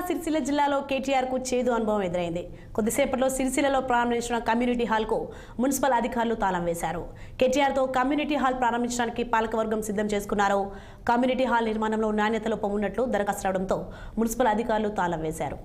సిరిసిల్ల జిల్లాలో కేటీఆర్ కు చేదు అనుభవం ఎదురైంది. కొద్దిసేపట్లో సిరిసిల్లలో ప్రారంభించిన కమ్యూనిటీ హాల్ కు మున్సిపల్ అధికారులు తాళం వేశారు. కేటీఆర్ తో కమ్యూనిటీ హాల్ ప్రారంభించడానికి పాలకవర్గం సిద్ధం చేసుకున్నారు. కమ్యూనిటీ హాల్ నిర్మాణంలో నాణ్యత లోపం ఉన్నట్లు దరఖాస్తు రావడంతో మున్సిపల్ అధికారులు తాళం వేశారు.